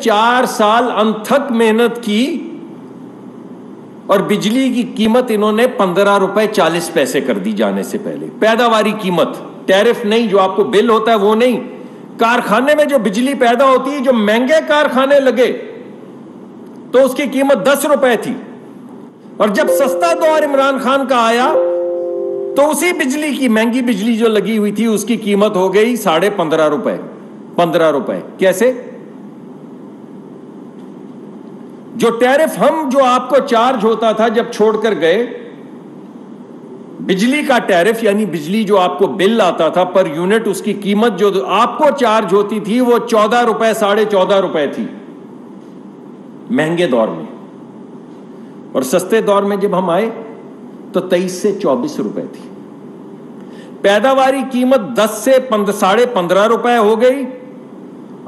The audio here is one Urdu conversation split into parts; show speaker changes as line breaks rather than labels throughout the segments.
4 سال انتھک محنت کی اور بجلی کی قیمت انہوں نے 15 روپے 40 پیسے کر دی جانے سے پہلے. پیداواری قیمت، ٹیرف نہیں، جو آپ کو بل ہوتا ہے وہ نہیں. کارخانے میں جو بجلی پیدا ہوتی ہے، جو مہنگے کارخانے لگے تو اس کی قیمت 10 روپے تھی، اور جب سستا دور عمران خان کا آیا تو اسی بجلی کی مہنگی بجلی جو لگی ہوئی تھی اس کی قیمت ہو گئی 15.5 روپے. 15 روپے کیسے؟ جو ٹیرف جو آپ کو چارج ہوتا تھا جب چھوڑ کر گئے، بجلی کا ٹیرف یعنی بجلی جو آپ کو بل آتا تھا پر یونٹ، اس کی قیمت جو آپ کو چارج ہوتی تھی وہ 14 روپے 14.5 روپے تھی مہنگے دور میں. اور سستے دور میں جب ہم آئے تو 23 سے 24 روپے تھی. پیداواری قیمت 10 سے 15.5 روپے ہو گئی.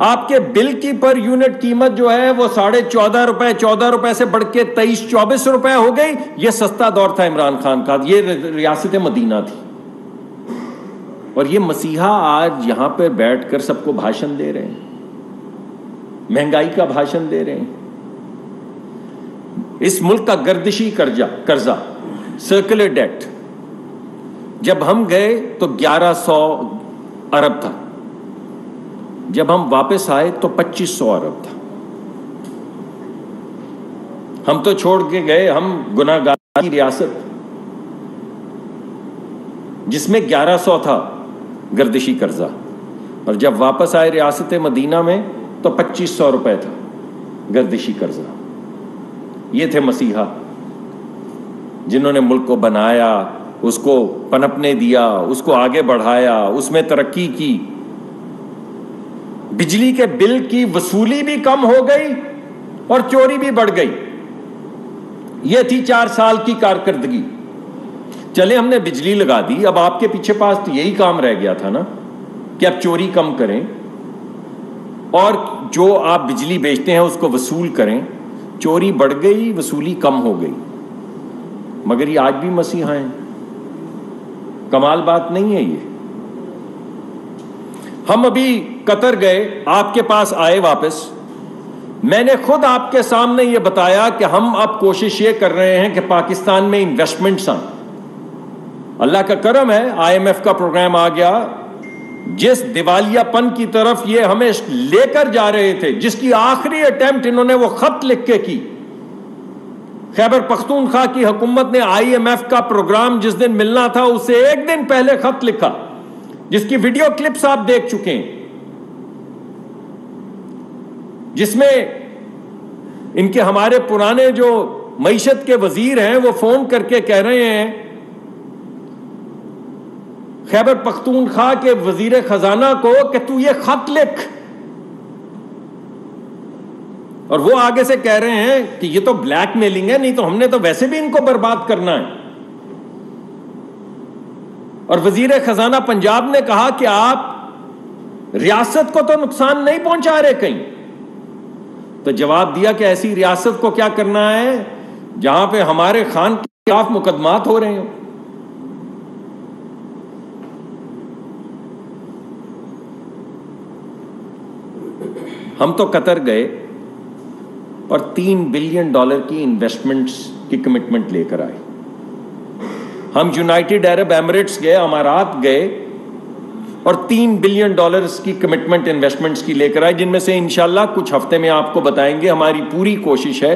آپ کے بل کی پر یونٹ قیمت جو ہے وہ 14.5 روپے سے بڑھ کے 23-24 روپے ہو گئی. یہ سستا دور تھا عمران خان کا، یہ ریاست مدینہ تھی. اور یہ مسیحا آج یہاں پہ بیٹھ کر سب کو بھاشن دے رہے ہیں، مہنگائی کا بھاشن دے رہے ہیں. اس ملک کا گردشی قرضہ سرکولر ڈیٹ جب ہم گئے تو 1100 ارب تھا، جب ہم واپس آئے تو 2500 ارب تھا. ہم تو چھوڑ کے گئے، ہم گناہگار کی ریاست جس میں 1100 تھا گردشی قرضہ، اور جب واپس آئے ریاست مدینہ میں تو 2500 روپے تھا گردشی قرضہ. یہ تھے مسیحا جنہوں نے ملک کو بنایا، اس کو پنپنے دیا، اس کو آگے بڑھایا، اس میں ترقی کی. بجلی کے بل کی وصولی بھی کم ہو گئی اور چوری بھی بڑھ گئی. یہ تھی 4 سال کی کارکردگی. چلے ہم نے بجلی لگا دی، اب آپ کے پیچھے پاس تو یہی کام رہ گیا تھا نا کہ اب چوری کم کریں اور جو آپ بجلی بیچتے ہیں اس کو وصول کریں. چوری بڑھ گئی، وصولی کم ہو گئی. مگر یہ آج بھی مسیحا ہیں. کمال بات نہیں ہے یہ. ہم ابھی قطر گئے، آپ کے پاس آئے واپس، میں نے خود آپ کے سامنے یہ بتایا کہ ہم اب کوشش یہ کر رہے ہیں کہ پاکستان میں انویسٹمنٹس آئیں. اللہ کا کرم ہے، آئی ایم ایف کا پروگرام آ گیا. جس دیوالیہ پن کی طرف یہ ہمیں لے کر جا رہے تھے، جس کی آخری اٹیمپٹ انہوں نے وہ خط لکھ کے کی. خیبر پختونخوا کی حکومت نے آئی ایم ایف کا پروگرام جس دن ملنا تھا اس سے 1 دن پہلے خط لکھا، جس کی ویڈیو کلپس آپ دیکھ چکے ہیں، جس میں ان کے ہمارے پرانے جو معیشت کے وزیر ہیں وہ فون کر کے کہہ رہے ہیں خیبر پختونخوا کے وزیر خزانہ کو کہ تو یہ خط لکھ، اور وہ آگے سے کہہ رہے ہیں کہ یہ تو بلیک میلنگ ہے، نہیں تو ہم نے تو ویسے بھی ان کو برباد کرنا ہے. اور وزیر خزانہ پنجاب نے کہا کہ آپ ریاست کو تو نقصان نہیں پہنچا رہے کہیں. تو جواب دیا کہ ایسی ریاست کو کیا کرنا ہے جہاں پہ ہمارے خان کے خلاف مقدمات ہو رہے ہیں. ہم تو قطر گئے اور $3 بلین کی انویسٹمنٹس کی کمٹمنٹ لے کر آئے. ہم یونائٹڈ عرب ایمریٹس گئے، امارات گئے اور $3 بلین کی کمٹمنٹ انویسٹمنٹس کی لے کر آئے، جن میں سے انشاءاللہ کچھ ہفتے میں آپ کو بتائیں گے. ہماری پوری کوشش ہے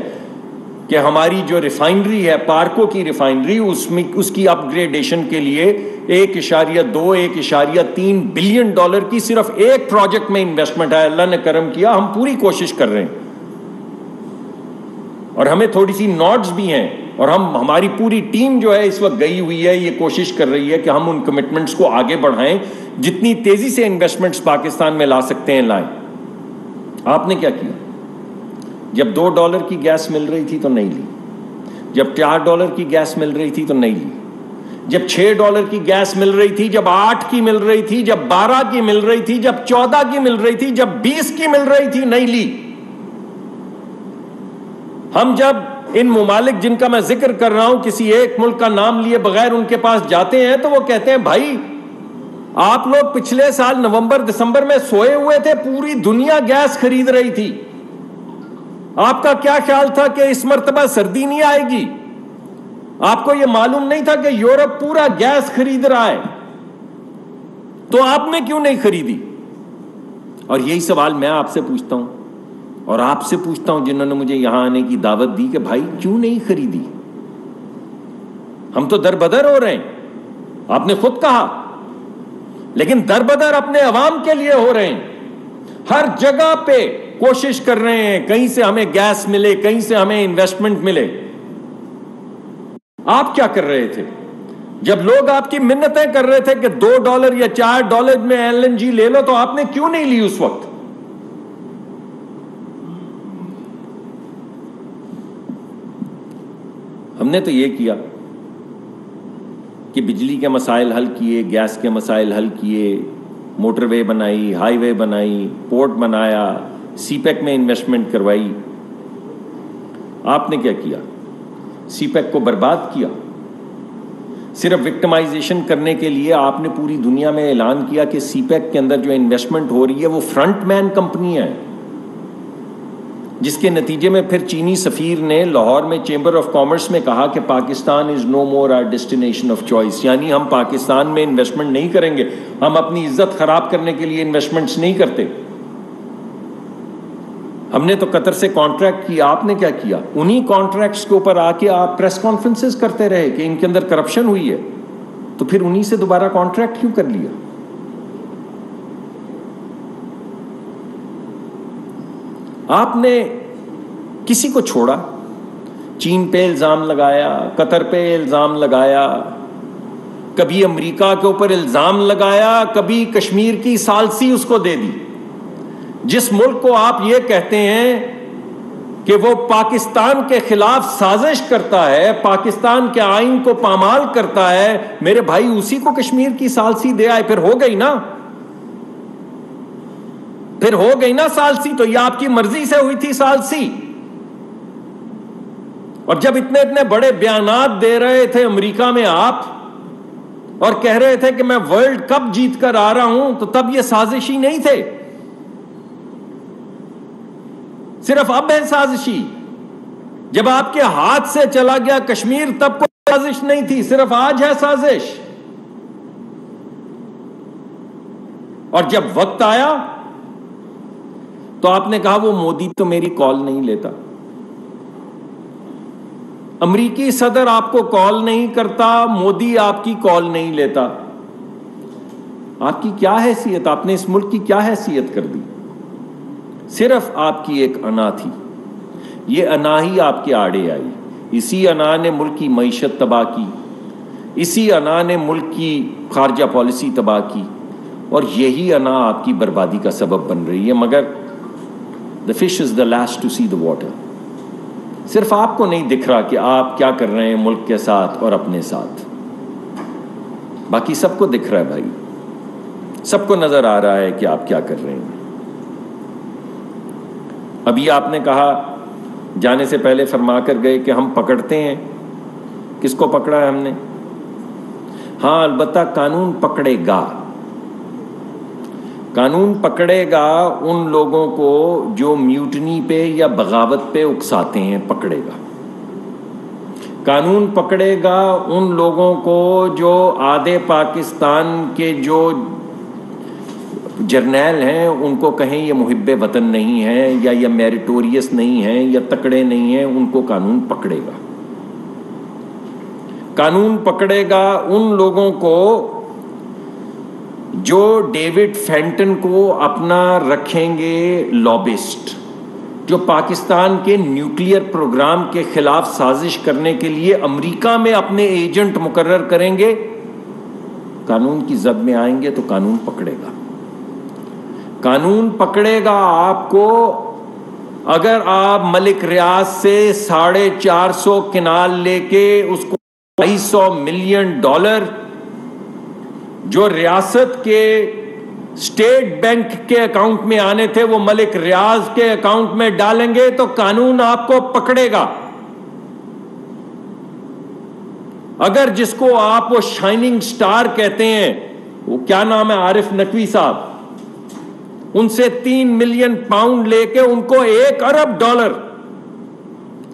کہ ہماری جو ریفائنری ہے، پارکو کی ریفائنری، اس کی اپ گریڈیشن کے لیے $1.3 بلین کی صرف ایک پروجیکٹ میں انویسٹمنٹ ہے. اللہ نے کرم کیا، ہم پوری کوشش کر رہے ہیں اور ہمیں تھوڑی سی نوٹس بھی ہیں، اور ہماری پوری ٹیم جو ہے اس وقت گئی ہوئی ہے، یہ کوشش کر رہی ہے کہ ہم ان کمٹمنٹس کو آگے بڑھائیں، جتنی تیزی سے انویسٹمنٹس پاکستان میں لا سکتے ہیں لائیں. آپ نے کیا کیا؟ جب $2 کی گیس مل رہی تھی تو نہیں لی، جب $4 کی گیس مل رہی تھی تو نہیں لی، جب $6 کی گیس مل رہی تھی، جب 8 کی مل رہی تھی، جب 12 کی مل رہی تھی، جب 14 کی مل رہی تھی، جب 20 کی مل رہی تھی، نہیں لی. ہم جب ان ممالک جن کا میں ذکر کر رہا ہوں کسی ایک ملک کا نام لیے بغیر ان کے پاس جاتے ہیں تو وہ کہتے ہیں بھائی آپ لوگ پچھلے سال نومبر دسمبر میں سوئے ہوئے تھے، پوری دنیا گیس خرید رہی تھی، آپ کا کیا خیال تھا کہ اس مرتبہ سردی نہیں آئے گی؟ آپ کو یہ معلوم نہیں تھا کہ یورپ پورا گیس خرید رہا ہے؟ تو آپ نے کیوں نہیں خریدی؟ اور یہی سوال میں آپ سے پوچھتا ہوں اور آپ سے پوچھتا ہوں جنہوں نے مجھے یہاں آنے کی دعوت دی کہ بھائی کیوں نہیں خریدی؟ ہم تو دربدر ہو رہے ہیں، آپ نے خود کہا، لیکن دربدر اپنے عوام کے لیے ہو رہے ہیں۔ ہر جگہ پہ کوشش کر رہے ہیں کہیں سے ہمیں گیس ملے، کہیں سے ہمیں انویسٹمنٹ ملے۔ آپ کیا کر رہے تھے جب لوگ آپ کی منتیں کر رہے تھے کہ $2 یا $4 میں LNG لے لو، تو آپ نے کیوں نہیں لی اس وقت؟ ہم نے تو یہ کیا کہ بجلی کے مسائل حل کیے، گیس کے مسائل حل کیے، موٹر وے بنائی، ہائی وے بنائی، پورٹ بنایا، سی پیک میں انویسٹمنٹ کروائی۔ آپ نے کیا کیا؟ سی پیک کو برباد کیا۔ صرف وکٹمائزیشن کرنے کے لیے آپ نے پوری دنیا میں اعلان کیا کہ سی پیک کے اندر جو انویسٹمنٹ ہو رہی ہے وہ فرنٹ مین کمپنی ہے، جس کے نتیجے میں پھر چینی سفیر نے لاہور میں چیمبر آف کامرس میں کہا کہ پاکستان از نو مور آر ڈیسٹینیشن آف چوائس، یعنی ہم پاکستان میں انویسٹمنٹ نہیں کریں گے، ہم اپنی عزت خراب کرنے کے لیے انویسٹمنٹس نہیں کرتے۔ ہم نے تو قطر سے کانٹریکٹ کیا، آپ نے کیا کیا؟ انہی کانٹریکٹس کے اوپر آ کے آپ پریس کانفرنسز کرتے رہے کہ ان کے اندر کرپشن ہوئی ہے، تو پھر انہی سے دوبارہ کانٹریکٹ کیوں کر لیا؟ آپ نے کسی کو چھوڑا؟ چین پہ الزام لگایا، قطر پہ الزام لگایا، کبھی امریکہ کے اوپر الزام لگایا، کبھی کشمیر کی ثالثی اس کو دے دی۔ جس ملک کو آپ یہ کہتے ہیں کہ وہ پاکستان کے خلاف سازش کرتا ہے، پاکستان کے آئین کو پامال کرتا ہے، میرے بھائی اسی کو کشمیر کی ثالثی دے آئے، پھر ہو گئی نا، پھر ہو گئی نا ثالثی۔ تو یہ آپ کی مرضی سے ہوئی تھی ثالثی؟ اور جب اتنے بڑے بیانات دے رہے تھے امریکہ میں آپ، اور کہہ رہے تھے کہ میں ورلڈ کپ جیت کر آ رہا ہوں، تو تب یہ سازشی نہیں تھے؟ صرف اب ہے سازشی؟ جب آپ کے ہاتھ سے چلا گیا کشمیر تب کوئی سازش نہیں تھی، صرف آج ہے سازش۔ اور جب وقت آیا تو آپ نے کہا وہ مودی تو میری کال نہیں لیتا، امریکی صدر آپ کو کال نہیں کرتا، مودی آپ کی کال نہیں لیتا۔ آپ کی کیا حیثیت؟ آپ نے اس ملک کی کیا حیثیت کر دی؟ صرف آپ کی ایک انا تھی، یہ انا ہی آپ کے آڑے آئی۔ اسی انا نے ملک کی معیشت تباہ کی، اسی انا نے ملک کی خارجہ پالیسی تباہ کی، اور یہی انا آپ کی بربادی کا سبب بن رہی ہے۔ مگر the fish is the last to see the water۔ صرف آپ کو نہیں دکھ رہا کہ آپ کیا کر رہے ہیں ملک کے ساتھ اور اپنے ساتھ، باقی سب کو دکھ رہا ہے بھائی، سب کو نظر آ رہا ہے کہ آپ کیا کر رہے ہیں۔ ابھی آپ نے کہا جانے سے پہلے فرما کر گئے کہ ہم پکڑتے ہیں، کس کو پکڑا ہے ہم نے؟ ہاں البتہ قانون پکڑے گا، قانون پکڑے گا ان لوگوں کو جو میوٹنی پہ یا بغاوت پہ اکساتے ہیں، پکڑے گا۔ قانون پکڑے گا ان لوگوں کو جو آدھے پاکستان کے جو جرنیل ہیں ان کو کہیں یہ محب وطن نہیں ہیں، یا یہ میریٹوریس نہیں ہیں، یا تکڑے نہیں ہیں، ان کو قانون پکڑے گا۔ قانون پکڑے گا ان لوگوں کو جو ڈیوڈ فینٹن کو اپنا رکھیں گے لابسٹ، جو پاکستان کے نیوکلیئر پروگرام کے خلاف سازش کرنے کے لیے امریکہ میں اپنے ایجنٹ مقرر کریں گے، قانون کی زد میں آئیں گے تو قانون پکڑے گا۔ قانون پکڑے گا آپ کو اگر آپ ملک ریاض سے 450 کنال لے کے اس کو $250 ملین جو ریاست کے اسٹیٹ بینک کے اکاؤنٹ میں آنے تھے وہ ملک ریاض کے اکاؤنٹ میں ڈالیں گے تو قانون آپ کو پکڑے گا۔ اگر جس کو آپ وہ شائننگ سٹار کہتے ہیں، وہ کیا نام ہے، عارف نقوی صاحب، ان سے 3 ملین پاؤنڈ لے کے ان کو $1 ارب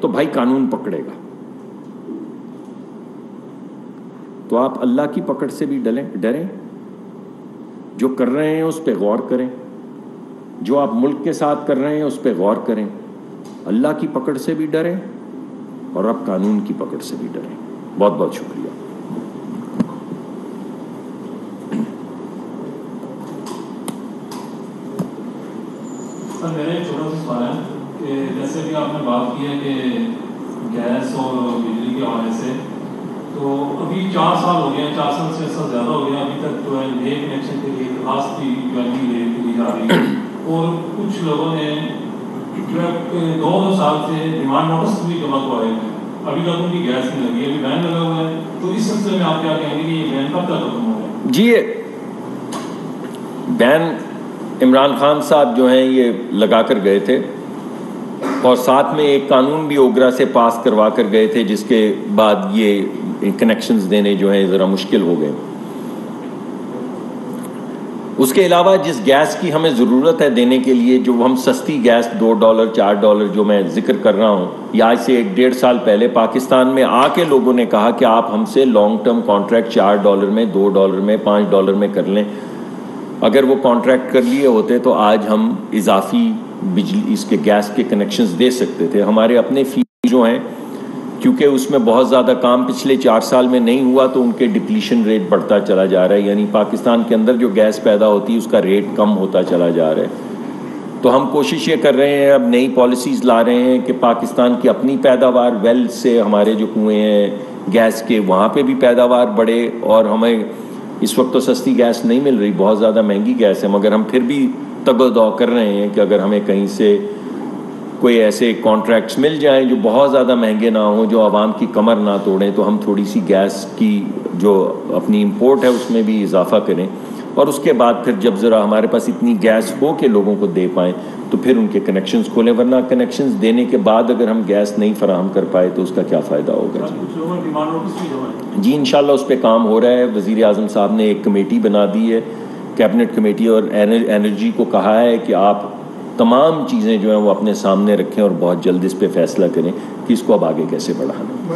تو بھائی قانون پکڑے گا. تو آپ اللہ کی پکڑ سے بھی ڈریں. جو کر رہے ہیں اس پہ غور کریں. جو آپ ملک کے ساتھ کر رہے ہیں اس پہ غور کریں. اللہ کی پکڑ سے بھی ڈریں اور اب قانون کی پکڑ سے بھی ڈریں. بہت بہت شکریہ.
سر میرے ایک چھوٹا سا سوال ہے کہ جیسے کہ آپ نے بات کی ہے کہ گیس اور بجلی کے حوالے سے، تو ابھی 4 سال ہو گئے ہیں، 4 سال سے زیادہ ہو گیا، ابھی تک جو ہے نئے کنیکشن کے لیے درخواست کی جا رہی ہے، اور کچھ لوگوں نے جو ہے 2 سال سے ڈیمانڈ نوٹس بھی جمع کروائے ہیں، ابھی تک ان کی گیس نہیں لگی، ابھی بین لگا ہوا ہے. تو اس سلسلے میں آپ کیا کہیں گے کہ یہ بین کب تک ختم ہوگا؟
جی بین عمران خان صاحب جو ہیں یہ لگا کر گئے تھے، اور ساتھ میں ایک قانون بھی اوگرا سے پاس کروا کر گئے تھے، جس کے بعد یہ کنیکشنز دینے جو ہیں ذرا مشکل ہو گئے. اس کے علاوہ جس گیس کی ہمیں ضرورت ہے دینے کے لیے، جو ہم سستی گیس $2 $4 جو میں ذکر کر رہا ہوں، یہ آج سے 1-1.5 سال پہلے پاکستان میں آ کے لوگوں نے کہا کہ آپ ہم سے لانگ ٹرم کانٹریکٹ $4 میں، $2 میں، $5 میں کر لیں. اگر وہ کانٹریکٹ کر لیے ہوتے تو آج ہم اضافی بجلی اس کے گیس کے کنیکشنز دے سکتے تھے. ہمارے اپنے فیلڈ جو ہیں، کیونکہ اس میں بہت زیادہ کام پچھلے 4 سال میں نہیں ہوا، تو ان کے ڈپلیشن ریٹ بڑھتا چلا جا رہا ہے، یعنی پاکستان کے اندر جو گیس پیدا ہوتی ہے اس کا ریٹ کم ہوتا چلا جا رہا ہے. تو ہم کوشش یہ کر رہے ہیں، اب نئی پالیسیز لا رہے ہیں کہ پاکستان کی اپنی پیداوار، ویل سے ہمارے جو کنویں ہیں گیس کے، وہاں پہ بھی پیداوار بڑھے. اور ہمیں اس وقت تو سستی گیس نہیں مل رہی، بہت زیادہ مہنگی گیس ہے، مگر ہم پھر بھی تگ و دو کر رہے ہیں کہ اگر ہمیں کہیں سے کوئی ایسے کانٹریکٹس مل جائیں جو بہت زیادہ مہنگے نہ ہوں، جو عوام کی کمر نہ توڑیں، تو ہم تھوڑی سی گیس کی جو اپنی امپورٹ ہے اس میں بھی اضافہ کریں. اور اس کے بعد پھر جب ذرا ہمارے پاس اتنی گیس ہو کہ لوگوں کو دے پائیں تو پھر ان کے کنیکشنز کھولیں، ورنہ کنیکشنز دینے کے بعد اگر ہم گیس نہیں فراہم کر پائے تو اس کا کیا فائدہ ہوگا. جی انشاءاللہ اس پہ کام ہو رہا ہے. وزیر اعظم صاحب نے ایک کمیٹی بنا دی ہے، کیبنٹ کمیٹی، اور انرجی کو کہا ہے کہ آپ تمام چیزیں جو ہیں وہ اپنے سامنے رکھیں اور بہت جلد اس پہ فیصلہ کریں کہ اس کو اب آگے کیسے بڑھانا.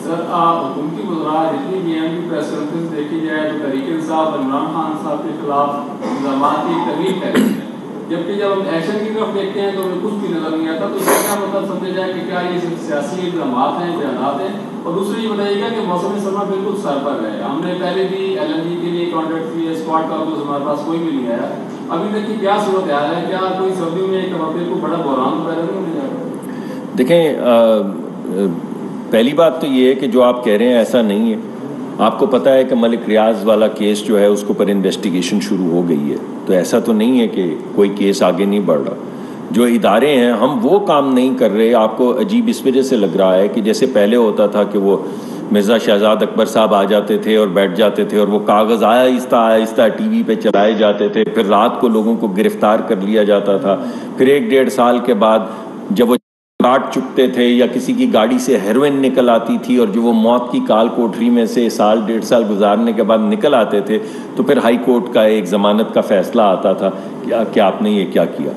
سر حکومتی وزراء جتنی بھی ہیں پریس کانفرنس دیکھی جائے تو تحریک انصاف عمران خان صاحب کے خلاف الزامات کی تقریر کر رہے ہیں، جبکہ جب ہم ایکشن کی طرف دیکھتے ہیں تو ہمیں کچھ بھی نظر نہیں آتا. تو اس کا کیا مطلب سمجھا جائے کہ کیا یہ صرف سیاسی الزامات ہیں، بیانات ہیں؟ اور دوسری یہ بتائیے گا کہ موسم سرما بالکل سر پر ہے، ہم نے پہلے بھی LNG کے لیے کانٹریکٹ کیے، اسپاٹ کارگوز ہمارے پاس کوئی بھی نہیں آیا، ابھی تک کی کیا صورت حال ہے؟ کیا کوئی سردیوں میں ایک ہفتے کو بڑا بحران پیدا نہیں ہونے جا رہا؟
دیکھیں، پہلی بات تو یہ ہے کہ جو آپ کہہ رہے ہیں ایسا نہیں ہے. آپ کو پتہ ہے کہ ملک ریاض والا کیس جو ہے اس کے اوپر انویسٹیگیشن شروع ہو گئی ہے، تو ایسا تو نہیں ہے کہ کوئی کیس آگے نہیں بڑھ رہا. جو ادارے ہیں ہم وہ کام نہیں کر رہے. آپ کو عجیب اس وجہ سے لگ رہا ہے کہ جیسے پہلے ہوتا تھا کہ وہ مرزا شہزاد اکبر صاحب آ جاتے تھے اور بیٹھ جاتے تھے اور وہ کاغذ آہستہ آہستہ ٹی وی پہ چلائے جاتے تھے، پھر رات کو لوگوں کو گرفتار کر لیا جاتا تھا، پھر 1-1.5 سال کے بعد جب وہ کاٹ چکتے تھے یا کسی کی گاڑی سے ہیروئن نکل آتی تھی اور جو وہ موت کی کال کوٹری میں سے 1-1.5 سال گزارنے کے بعد نکل آتے تھے، تو پھر ہائی کورٹ کا ایک ضمانت کا فیصلہ آتا تھا کہ آپ نے یہ کیا کیا.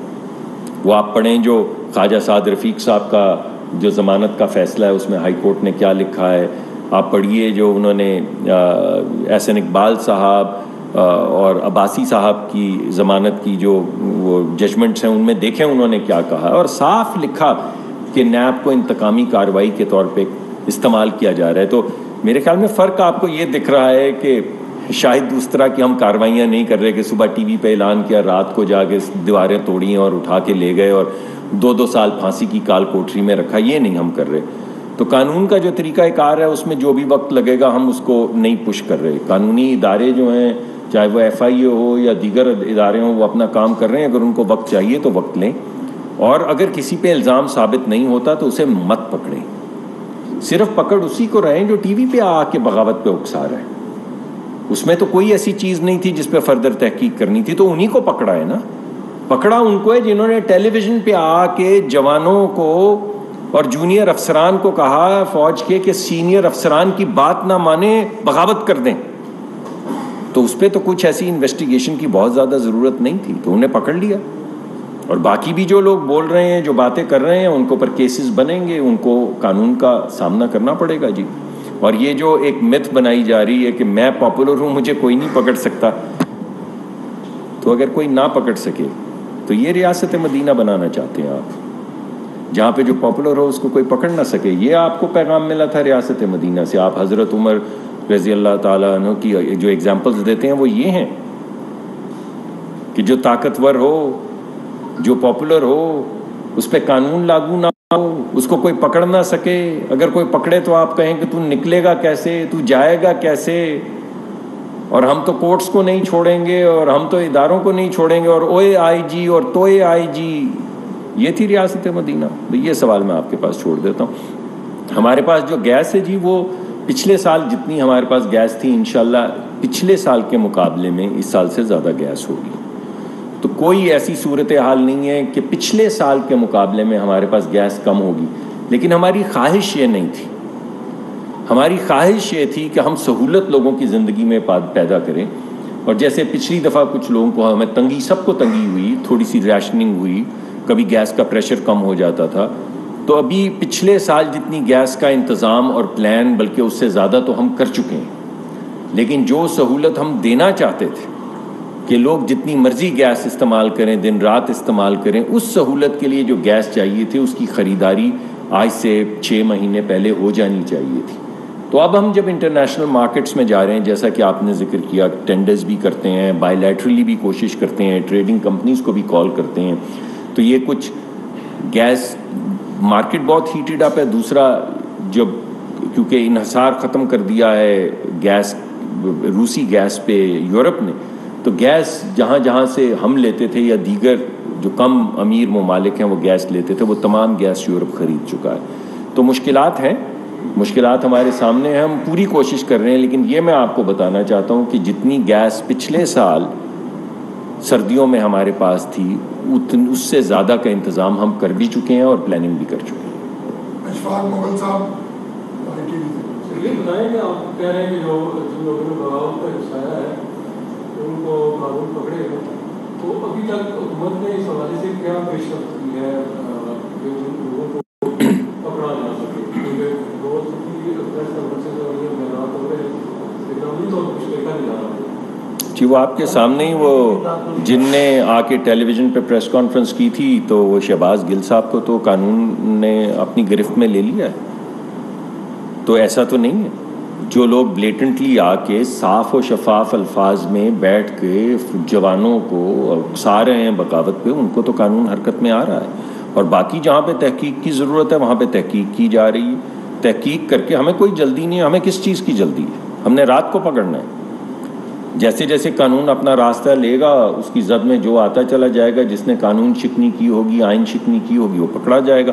وہ آپ پڑھیں جو خواجہ سعد رفیق صاحب کا جو ضمانت کا فیصلہ ہے اس میں ہائی کورٹ نے کیا لکھا ہے. آپ پڑھیے جو انہوں نے احسن اقبال صاحب اور عباسی صاحب کی ضمانت کی جو وہ ججمنٹس ہیں ان میں دیکھیں انہوں نے کیا کہا، اور صاف لکھا کہ نیب کو انتقامی کارروائی کے طور پہ استعمال کیا جا رہا ہے. تو میرے خیال میں فرق آپ کو یہ دکھ رہا ہے کہ شاید اس طرح کی ہم کارروائیاں نہیں کر رہے کہ صبح ٹی وی پہ اعلان کیا، رات کو جا کے دیواریں توڑیں اور اٹھا کے لے گئے اور 2-2 سال پھانسی کی کال کوٹری میں رکھا. یہ نہیں ہم کر رہے. تو قانون کا جو طریقہ کار ہے اس میں جو بھی وقت لگے گا ہم اس کو نہیں پش کر رہے. قانونی ادارے جو ہیں چاہے وہ FIA ہو یا دیگر ادارے ہوں وہ اپنا کام کر رہے ہیں. اگر ان کو وقت چاہیے تو وقت لیں، اور اگر کسی پہ الزام ثابت نہیں ہوتا تو اسے مت پکڑیں. صرف پکڑ اسی کو رہیں جو ٹی وی پہ آ کے بغاوت پہ اکسا رہے ہیں. اس میں تو کوئی ایسی چیز نہیں تھی جس پہ فردر تحقیق کرنی تھی، تو انہی کو پکڑا ہے نا. پکڑا ان کو ہے جنہوں نے ٹیلی ویژن پہ آ کے جوانوں کو اور جونیئر افسران کو کہا فوج کے کہ سینئر افسران کی بات نہ مانیں، بغاوت کر دیں. تو اس پہ تو کچھ ایسی انویسٹیگیشن کی بہت زیادہ ضرورت نہیں تھی، تو انہیں پکڑ لیا. اور باقی بھی جو لوگ بول رہے ہیں, جو باتیں کر رہے ہیں, ان کو پر کیسز بنیں گے, ان کو قانون کا سامنا کرنا پڑے گا جی. اور یہ جو ایک متھ بنائی جا رہی ہے کہ میں پاپولر ہوں, مجھے کوئی نہیں پکڑ سکتا, تو اگر کوئی نہ پکڑ سکے تو یہ ریاست مدینہ بنانا چاہتے ہیں آپ, جہاں پہ جو پاپولر ہو اس کو کوئی پکڑ نہ سکے. یہ آپ کو پیغام ملا تھا ریاست مدینہ سے. آپ حضرت عمر رضی اللہ تعالیٰ عنہ کی جو ایگزامپلز دیتے ہیں وہ یہ ہیں کہ جو طاقتور ہو, جو پاپولر ہو, اس پہ قانون لاگو نہ ہو, اس کو کوئی پکڑ نہ سکے. اگر کوئی پکڑے تو آپ کہیں کہ تو نکلے گا کیسے, تو جائے گا کیسے, اور ہم تو کورٹس کو نہیں چھوڑیں گے, اور ہم تو اداروں کو نہیں چھوڑیں گے, اور اوے آئی جی اور توئے آئی جی. یہ تھی ریاست مدینہ. یہ سوال میں آپ کے پاس چھوڑ دیتا ہوں. ہمارے پاس جو گیس ہے جی, وہ پچھلے سال جتنی ہمارے پاس گیس تھی, انشاءاللہ پچھلے سال کے مقابلے میں اس سال سے زیادہ گیس ہوگی. تو کوئی ایسی صورتحال نہیں ہے کہ پچھلے سال کے مقابلے میں ہمارے پاس گیس کم ہوگی. لیکن ہماری خواہش یہ نہیں تھی. ہماری خواہش یہ تھی کہ ہم سہولت لوگوں کی زندگی میں پیدا کریں. اور جیسے پچھلی دفعہ کچھ لوگوں کو ہمیں تنگی, سب کو تنگی ہوئی, تھوڑی سی ریشننگ ہوئی, کبھی گیس کا پریشر کم ہو جاتا تھا, تو ابھی پچھلے سال جتنی گیس کا انتظام اور پلان, بلکہ اس سے زیادہ تو ہم کر چکے ہیں. لیکن جو سہولت ہم دینا چاہتے تھے کہ لوگ جتنی مرضی گیس استعمال کریں, دن رات استعمال کریں, اس سہولت کے لیے جو گیس چاہیے تھی اس کی خریداری آج سے 6 مہینے پہلے ہو جانی چاہیے تھی. تو اب ہم جب انٹرنیشنل مارکیٹس میں جا رہے ہیں, جیسا کہ آپ نے ذکر کیا, ٹینڈرز بھی کرتے ہیں, بائی لیٹرلی بھی کوشش کرتے ہیں, ٹریڈنگ کمپنیز کو بھی کال کرتے ہیں, تو یہ کچھ گیس مارکیٹ بہت ہیٹڈ اپ ہے. دوسرا, جب کیونکہ انحصار ختم کر دیا ہے گیس, روسی گیس پہ یورپ نے, تو گیس جہاں جہاں سے ہم لیتے تھے یا دیگر جو کم امیر ممالک ہیں وہ گیس لیتے تھے, وہ تمام گیس یورپ خرید چکا ہے. تو مشکلات ہیں, مشکلات ہمارے سامنے ہیں. ہم پوری کوشش کر رہے ہیں, لیکن یہ میں آپ کو بتانا چاہتا ہوں کہ جتنی گیس پچھلے سال سردیوں میں ہمارے پاس تھی, اس سے زیادہ کا انتظام ہم کر بھی چکے ہیں اور پلاننگ بھی کر چکے ہیں.
اشفاق مغل صاحب,
یہ بتائیں کہ آپ کہہ رہے ہیں کہ جو جن لوگوں نے بغاوت کا حصہ ہے ان کو قانون پکڑے گا, تو ابھی تک حکومت نے اس حوالے سے کیا پیش رفت کی ہے کہ ان لوگوں کو پکڑا جا سکے؟ کیونکہ بہت کی پریس کانفرنسز ہو رہی ہیں, بیانات ہو رہے ہیں, لیکن ابھی تو کچھ دیکھا نہیں جا رہا.
جی, وہ آپ کے سامنے ہی, وہ جن نے آ کے ٹیلی ویژن پہ پریس کانفرنس کی تھی, تو وہ شہباز گل صاحب کو تو قانون نے اپنی گرفت میں لے لیا ہے. تو ایسا تو نہیں ہے. جو لوگ بلیٹنٹلی آ کے صاف و شفاف الفاظ میں بیٹھ کے جوانوں کو اکسا رہے ہیں بغاوت پہ, ان کو تو قانون حرکت میں آ رہا ہے. اور باقی جہاں پہ تحقیق کی ضرورت ہے وہاں پہ تحقیق کی جا رہی ہے. تحقیق کر کے, ہمیں کوئی جلدی نہیں ہے. ہمیں کس چیز کی جلدی ہے؟ ہم نے رات کو پکڑنا ہے. جیسے جیسے قانون اپنا راستہ لے گا, اس کی زد میں جو آتا چلا جائے گا, جس نے قانون شکنی کی ہوگی, آئین شکنی کی ہوگی, وہ پکڑا جائے گا.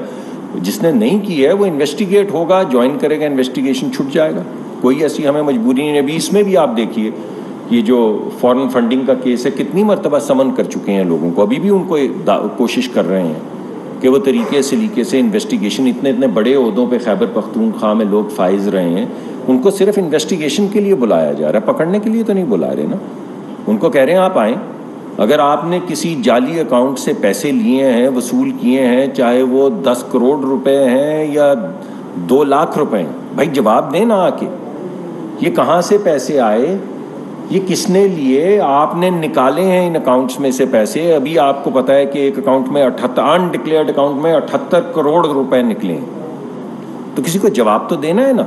جس نے نہیں کی ہے وہ انویسٹیگیٹ ہوگا, جوائن کرے گا, انویسٹیگیشن چھٹ جائے گا. کوئی ایسی ہمیں مجبوری نہیں. ابھی اس میں بھی آپ دیکھیے, یہ جو فارن فنڈنگ کا کیس ہے, کتنی مرتبہ سمن کر چکے ہیں لوگوں کو. ابھی بھی ان کو کوشش کر رہے ہیں کہ وہ طریقے سے انویسٹیگیشن, اتنے بڑے عہدوں پہ خیبر پختونخوا میں لوگ فائز رہے ہیں, ان کو صرف انویسٹیگیشن کے لیے بلایا جا رہا ہے, پکڑنے کے لیے تو نہیں بلا رہے نا. ان کو کہہ رہے ہیں آپ آئیں. اگر آپ نے کسی جعلی اکاؤنٹ سے پیسے لیے ہیں, وصول کیے ہیں, چاہے وہ 10 کروڑ روپے ہیں یا 2 لاکھ روپے ہیں, بھائی جواب دیں نا آ کے. یہ کہاں سے پیسے آئے, یہ کس نے لیے, آپ نے نکالے ہیں ان اکاؤنٹس میں سے پیسے. ابھی آپ کو پتہ ہے کہ ایک اکاؤنٹ میں ان ڈکلیئرڈ اکاؤنٹ میں 78 کروڑ روپے نکلے ہیں. تو کسی کو جواب تو دینا ہے نا.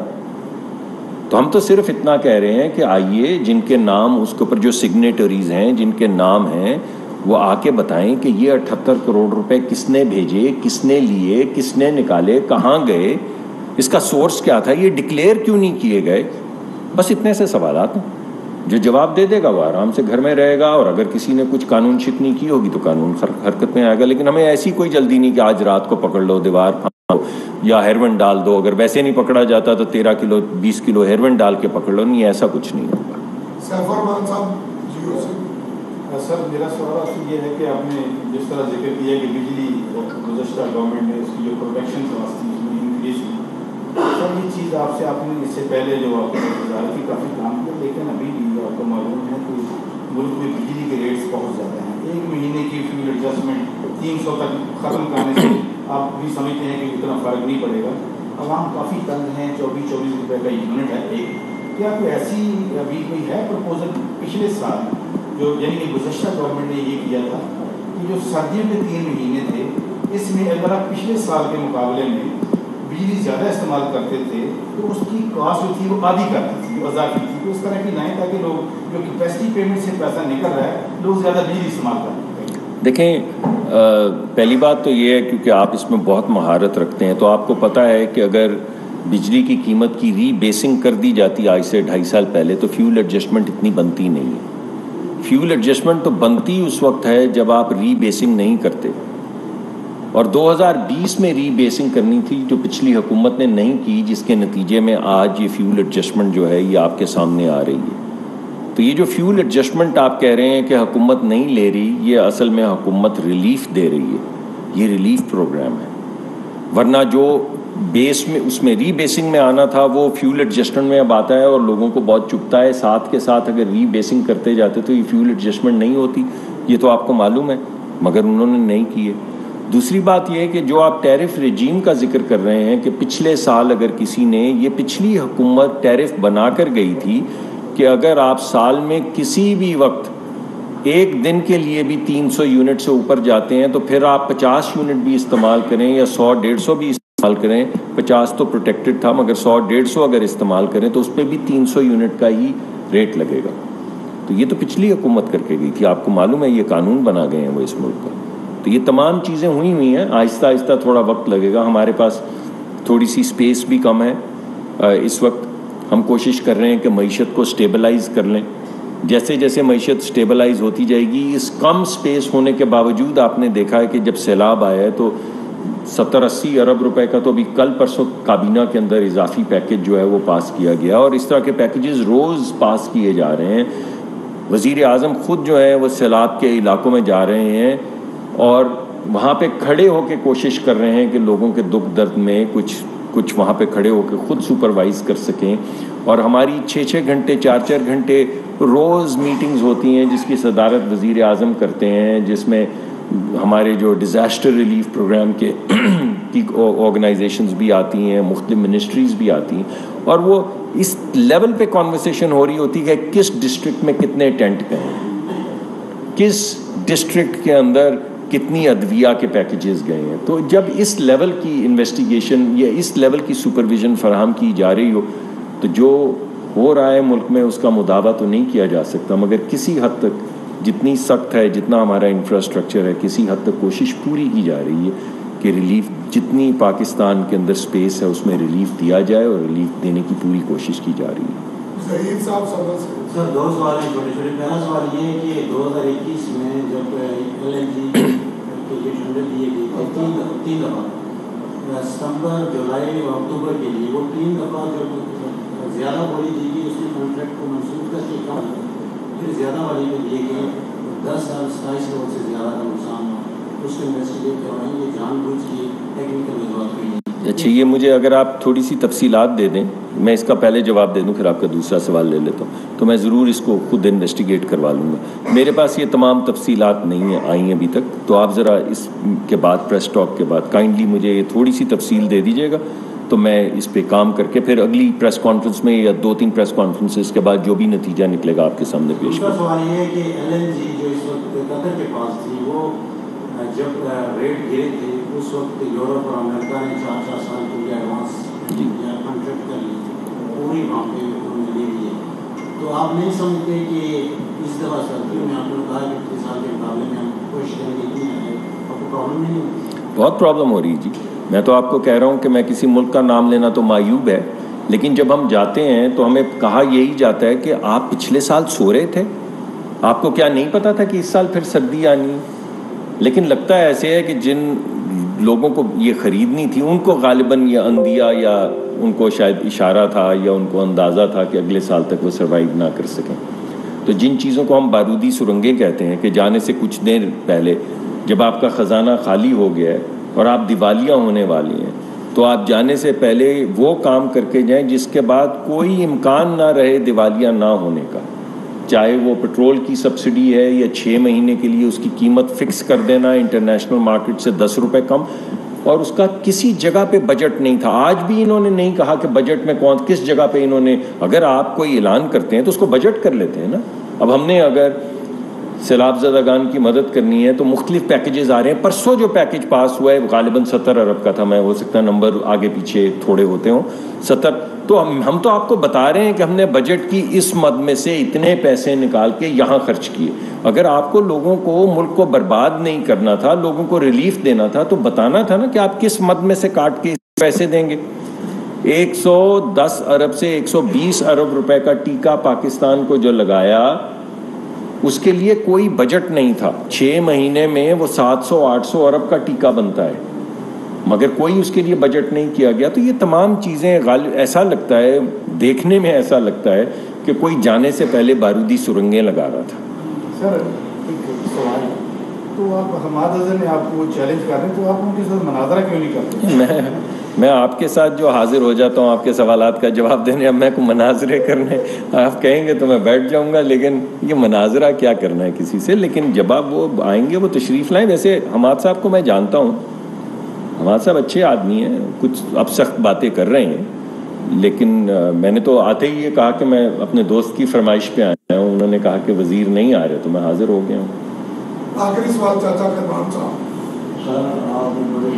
تو ہم تو صرف اتنا کہہ رہے ہیں کہ آئیے, جن کے نام اس کے اوپر جو سگنیٹریز ہیں, جن کے نام ہیں, وہ آ کے بتائیں کہ یہ 78 کروڑ روپے کس نے بھیجے, کس نے لیے, کس نے نکالے, کہاں گئے, اس کا سورس کیا تھا, یہ ڈکلیئر کیوں نہیں کیے گئے. بس اتنے سے سوالات ہیں. جو جواب دے دے گا وہ آرام سے گھر میں رہے گا, اور اگر کسی نے کچھ قانون شکنی کی ہوگی تو قانون حرکت میں آئے گا. لیکن ہمیں ایسی کوئی جلدی نہیں کہ آج رات کو پکڑ لو, دیوار پھاڑو یا ہیروین ڈال دو. اگر ویسے نہیں پکڑا جاتا تو 13 کلو 20 کلو ہیروین ڈال کے پکڑ لو. نہیں, ایسا کچھ نہیں ہوگا.
سیف الرحمان صاحب,
سر میرا سوال آپ سے یہ ہے کہ آپ نے جس طرح ذکر کیا کہ بجلی گزشتہ گورنمنٹ نے اس کی جو پروڈکشن واسطے اس میں انکریز کی, سر یہ چیز آپ نے اس سے پہلے جو آپ نے وزارت کی کافی کام کیا, لیکن ابھی بھی آپ کو معلوم ہے کہ ملک میں بجلی کے ریٹس بہت زیادہ ہیں. 1 مہینے کی فیول ایڈجسٹمنٹ 300 تک ختم کرنے سے آپ بھی سمجھتے ہیں کہ اتنا فرق نہیں پڑے گا. عوام کافی تنگ ہیں, 24 روپے کا یونٹ ہے ایک. کیا کوئی ایسی ابھی کوئی ہے پرپوزل پچھلے سال جو یعنی کہ گزشتہ گورنمنٹ نے یہ کیا تھا کہ جو سردیوں کے 3 مہینے تھے اس میں اگر آپ پچھلے سال کے مقابلے میں بجلی زیادہ استعمال کرتے تھے تو اس کی کاسٹ جو تھی وہ آدھی کرتی تھی, وہ اضافی تھی. تو اس طرح کی لائیں تاکہ لوگ جو کیپیسٹی پیمنٹ سے پیسہ نکل رہا ہے لوگ زیادہ بجلی استعمال کریں.
دیکھیں, پہلی بات تو یہ ہے کیونکہ آپ اس میں بہت مہارت رکھتے ہیں تو آپ کو پتہ ہے کہ اگر بجلی کی قیمت کی ری بیسنگ کر دی جاتی آج سے 2.5 سال پہلے تو فیول ایڈجسٹمنٹ اتنی بنتی نہیں ہے. فیول ایڈجسٹمنٹ تو بنتی اس وقت ہے جب آپ ری بیسنگ نہیں کرتے, اور 2020 میں ری بیسنگ کرنی تھی جو پچھلی حکومت نے نہیں کی, جس کے نتیجے میں آج یہ فیول ایڈجسٹمنٹ جو ہے یہ آپ کے سامنے آ رہی ہے. تو یہ جو فیول ایڈجسٹمنٹ آپ کہہ رہے ہیں کہ حکومت نہیں لے رہی, یہ اصل میں حکومت ریلیف دے رہی ہے, یہ ریلیف پروگرام ہے. ورنہ جو بیس میں اس میں ری بیسنگ میں آنا تھا وہ فیول ایڈجسٹمنٹ میں اب آتا ہے اور لوگوں کو بہت چبھتا ہے. ساتھ کے ساتھ اگر ری بیسنگ کرتے جاتے تو یہ فیول ایڈجسٹمنٹ نہیں ہوتی, یہ تو آپ کو معلوم ہے, مگر انہوں نے نہیں کی ہے. دوسری بات یہ ہے کہ جو آپ ٹیرف رجیم کا ذکر کر رہے ہیں کہ پچھلے سال اگر کسی نے, یہ پچھلی حکومت ٹیرف بنا کر گئی تھی کہ اگر آپ سال میں کسی بھی وقت ایک دن کے لیے بھی 300 یونٹ سے اوپر جاتے ہیں تو پھر آپ 50 یونٹ بھی استعمال کریں یا 100-150 بھی استعمال کریں, 50 تو پروٹیکٹڈ تھا مگر 100-150 اگر استعمال کریں تو اس پہ بھی 300 یونٹ کا ہی ریٹ لگے گا. تو یہ تو پچھلی حکومت کر کے گئی تھی, آپ کو معلوم ہے یہ قانون بنا گئے ہیں وہ اس ملک کا. تو یہ تمام چیزیں ہوئی ہیں, آہستہ آہستہ تھوڑا وقت لگے گا. ہمارے پاس تھوڑی سی اسپیس بھی کم ہے اس وقت. ہم کوشش کر رہے ہیں کہ معیشت کو اسٹیبلائز کر لیں. جیسے جیسے معیشت اسٹیبلائز ہوتی جائے گی, اس کم اسپیس ہونے کے باوجود آپ نے دیکھا ہے کہ جب سیلاب آیا ہے تو 70-80 ارب روپے کا تو ابھی کل پرسوں کابینہ کے اندر اضافی پیکج جو ہے وہ پاس کیا گیا, اور اس طرح کے پیکیجز روز پاس کیے جا رہے ہیں. وزیر اعظم خود جو ہے وہ سیلاب کے علاقوں میں جا رہے ہیں اور وہاں پہ کھڑے ہو کے کوشش کر رہے ہیں کہ لوگوں کے دکھ درد میں کچھ وہاں پہ کھڑے ہو کے خود سپروائز کر سکیں. اور ہماری 6-6 گھنٹے 4-4 گھنٹے روز میٹنگز ہوتی ہیں جس کی صدارت وزیر اعظم کرتے ہیں, جس میں ہمارے جو ڈیزاسٹر ریلیف پروگرام کے کی آرگنائزیشنز بھی آتی ہیں, مختلف منسٹریز بھی آتی ہیں, اور وہ اس لیول پہ کانورسیشن ہو رہی ہوتی ہے کہ کس ڈسٹرکٹ میں کتنے ٹینٹ گئے ہیں, کس ڈسٹرکٹ کے اندر کتنی ادویہ کے پیکیجز گئے ہیں. تو جب اس لیول کی انویسٹیگیشن یا اس لیول کی سپرویژن فراہم کی جا رہی ہو تو جو ہو رہا ہے ملک میں اس کا مداوع تو نہیں کیا جا سکتا, مگر کسی حد تک جتنی سخت ہے, جتنا ہمارا انفراسٹرکچر ہے, کسی حد تک کوشش پوری کی جا رہی ہے کہ ریلیف جتنی پاکستان کے اندر اسپیس ہے اس میں ریلیف دیا جائے, اور ریلیف دینے کی پوری کوشش کی جا رہی ہے.
ظہیر صاحب
سر 2 سوال ہیں چھوٹے چھوٹے. پہلا سوال یہ ہے کہ 2021 میں جب LNG کے جو ٹینڈر دیے گئے تھے 3 دفعہ, ستمبر, جولائی اور اکتوبر کے لیے, وہ 3 دفعہ جب زیادہ بولی دی گئی اس نے کانٹریکٹ کو منسوخ کر کے کم, پھر زیادہ والی میں دیے گئے 10 سال 27 کروڑ سے زیادہ کا نقصان ہوا. اس کو انویسٹیگیٹ کروائیں گے, جان بوجھ کے ٹیکنیکل وجوہات کے لیے.
اچھا, یہ مجھے اگر آپ تھوڑی سی تفصیلات دے دیں, میں اس کا پہلے جواب دے دوں پھر آپ کا دوسرا سوال لے لیتا ہوں, تو میں ضرور اس کو خود انویسٹیگیٹ کروا لوں گا. میرے پاس یہ تمام تفصیلات نہیں ہیں آئی ہیں ابھی تک, تو آپ ذرا اس کے بعد پریس ٹاک کے بعد کائنڈلی مجھے یہ تھوڑی سی تفصیل دے دیجیے گا, تو میں اس پہ کام کر کے پھر اگلی پریس کانفرنس میں یا 2-3 پریس کانفرنسز کے بعد جو بھی نتیجہ نکلے گا آپ کے سامنے پیش کروں.
سوال یہ ہے کہ LNG جو اس وقت قطر کے پاس تھی, وہ جب ریٹ گرے تھے اس وقت یورپ اور امریکہ نے 4-4 سال کے لیے ایڈوانس کانٹریکٹ کر لی پوری وہاں پہ انہوں نے لے لی. تو آپ نہیں سمجھتے کہ اس دفعہ سردیوں میں آپ نے کہا کہ پچھلے سال کے مقابلے میں ہم کوشش کریں گے اتنی ہے, آپ کو پرابلم نہیں ہوتی؟
بہت پرابلم ہو رہی ہے جی. میں تو آپ کو کہہ رہا ہوں کہ میں کسی ملک کا نام لینا تو معیوب ہے, لیکن جب ہم جاتے ہیں تو ہمیں کہا یہی جاتا ہے کہ آپ پچھلے سال سو رہے تھے, آپ کو کیا نہیں پتا تھا کہ اس سال پھر سردی آنی ہے. لیکن لگتا ہے ایسے ہے کہ جن لوگوں کو یہ خریدنی تھی ان کو غالباً یہ اندیا یا ان کو شاید اشارہ تھا یا ان کو اندازہ تھا کہ اگلے سال تک وہ سروائیو نہ کر سکیں. تو جن چیزوں کو ہم بارودی سرنگیں کہتے ہیں کہ جانے سے کچھ دیر پہلے جب آپ کا خزانہ خالی ہو گیا ہے اور آپ دیوالیہ ہونے والی ہیں, تو آپ جانے سے پہلے وہ کام کر کے جائیں جس کے بعد کوئی امکان نہ رہے دیوالیہ نہ ہونے کا. چاہے وہ پٹرول کی سبسڈی ہے یا 6 مہینے کے لیے اس کی قیمت فکس کر دینا انٹرنیشنل مارکیٹ سے 10 روپے کم، اور اس کا کسی جگہ پہ بجٹ نہیں تھا. آج بھی انہوں نے نہیں کہا کہ بجٹ میں کس جگہ پہ انہوں نے. اگر آپ کوئی اعلان کرتے ہیں تو اس کو بجٹ کر لیتے ہیں نا. اب ہم نے اگر سیلاب زدگان کی مدد کرنی ہے تو مختلف پیکیجز آ رہے ہیں. پرسوں جو پیکیج پاس ہوا ہے غالباً 70 ارب کا تھا، میں ہو سکتا ہے نمبر آگے پیچھے تھوڑے ہوتے ہوں. 70 تو ہم تو آپ کو بتا رہے ہیں کہ ہم نے بجٹ کی اس مد میں سے اتنے پیسے نکال کے یہاں خرچ کیے. اگر آپ کو لوگوں کو، ملک کو برباد نہیں کرنا تھا، لوگوں کو ریلیف دینا تھا، تو بتانا تھا نا کہ آپ کس مد میں سے کاٹ کے پیسے دیں گے. 110 ارب سے 120 ارب روپے کا ٹیکہ پاکستان کو جو لگایا، اس کے لیے کوئی بجٹ نہیں تھا. 6 مہینے میں وہ 700-800 ارب کا ٹیکہ بنتا ہے، مگر کوئی اس کے لیے بجٹ نہیں کیا گیا. تو یہ تمام چیزیں ایسا لگتا ہے، دیکھنے میں ایسا لگتا ہے کہ کوئی جانے سے پہلے بارودی سرنگیں لگا رہا تھا.
سر ایک سوال، تو آپ حماد اظہر نے آپ کو چیلنج کر رہے ہیں، تو آپ ان کے ساتھ مناظرہ کیوں نہیں کرتے؟
میں آپ کے ساتھ جو حاضر ہو جاتا ہوں آپ کے سوالات کا جواب دینے. اب میں کو مناظرے کرنے آپ کہیں گے تو میں بیٹھ جاؤں گا، لیکن یہ مناظرہ کیا کرنا ہے کسی سے. لیکن جب آپ وہ آئیں گے، وہ تشریف لائیں. ویسے حماد صاحب کو میں جانتا ہوں، حماد صاحب اچھے آدمی ہیں، کچھ اب سخت باتیں کر رہے ہیں، لیکن میں نے تو آتے ہی یہ کہا کہ میں اپنے دوست کی فرمائش پہ آیا ہوں. انہوں نے کہا کہ وزیر نہیں آ رہے تو میں حاضر ہو گیا ہوں.
آخری سوال چاچا کرمان صاحب.
سر آپ نے بڑے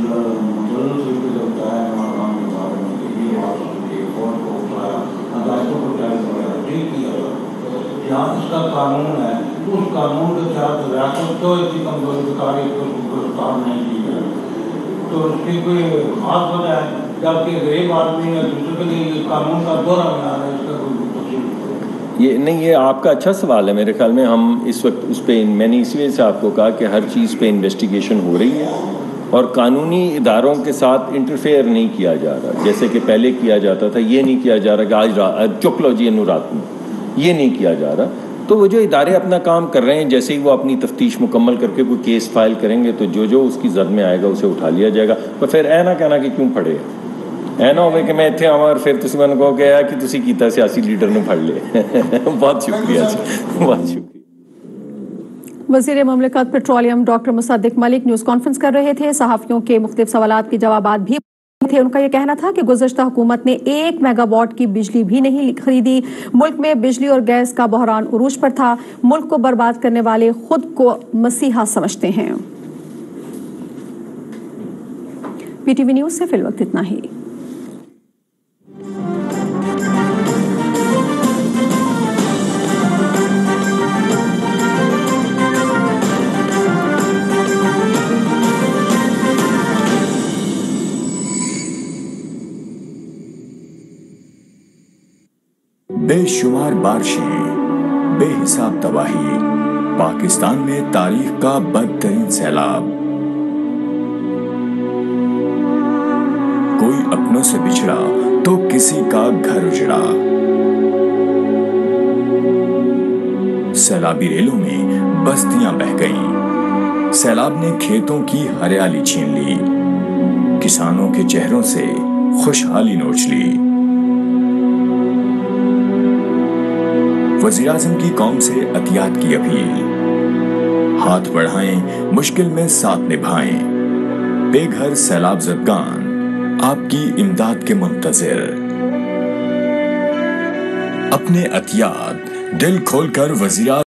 مدلل طریقے سے بتایا مقام کے بارے میں کہ یہ بات ہوتی ہے، فوج کو اٹھایا، عدالتوں کو ٹیکس وغیرہ ٹھیک کیا. جہاں اس کا قانون ہے، اس قانون کے تحت ریاست تو اتنی کمزوری دکھائی تو اس کو گرفتار نہیں کی جائے، تو اس کی کوئی خاص وجہ ہے؟ جبکہ غریب آدمی ہے، دوسرے کے لیے قانون کا دورہ بنا رہا ہے، اس کا کوئی
یہ نہیں. یہ آپ کا اچھا سوال ہے. میرے خیال میں ہم اس وقت اس پہ، میں نے اسی وجہ سے آپ کو کہا کہ ہر چیز پہ انویسٹیگیشن ہو رہی ہے اور قانونی اداروں کے ساتھ انٹرفیئر نہیں کیا جا رہا جیسے کہ پہلے کیا جاتا تھا. یہ نہیں کیا جا رہا کہ آج چک لو جی رات میں، یہ نہیں کیا جا رہا. تو وہ جو ادارے اپنا کام کر رہے ہیں، جیسے ہی وہ اپنی تفتیش مکمل کر کے کوئی کیس فائل کریں گے تو جو اس کی زد میں آئے گا اسے اٹھا لیا جائے گا. تو پھر اے نہ کہنا کہ کیوں پھڑے، اے نہ ہوئے کہ میں اتنے آواں اور پھر تسی میں کہو کہ تسی کیتا سیاسی لیڈر نے پھڑ لے. بہت شکریہ، بہت شکریہ.
وزیر مملکت پیٹرولیم ڈاکٹر مصدق ملک نیوز کانفرنس کر رہے تھے. صحافیوں کے مختلف سوالات کے جوابات بھی تھے. ان کا یہ کہنا تھا کہ گزشتہ حکومت نے 1 میگا واٹ کی بجلی بھی نہیں خریدی. ملک میں بجلی اور گیس کا بحران عروج پر تھا. ملک کو برباد کرنے والے خود کو مسیحا سمجھتے ہیں. پی ٹی وی نیوز سے فی الوقت اتنا ہی.
بے شمار بارشیں، بے حساب تباہی، پاکستان میں تاریخ کا بدترین سیلاب. کوئی اپنوں سے بچھڑا تو کسی کا گھر اجڑا. سیلابی ریلوں میں بستیاں بہہ گئیں. سیلاب نے کھیتوں کی ہریالی چھین لی، کسانوں کے چہروں سے خوشحالی نوچ لی. وزیراعظم کی قوم سے عطیات کی اپیل، ہاتھ بڑھائیں، مشکل میں ساتھ نبھائیں. بے گھر سیلاب زدگان آپ کی امداد کے منتظر. اپنے عطیات دل کھول کر وزیراعظم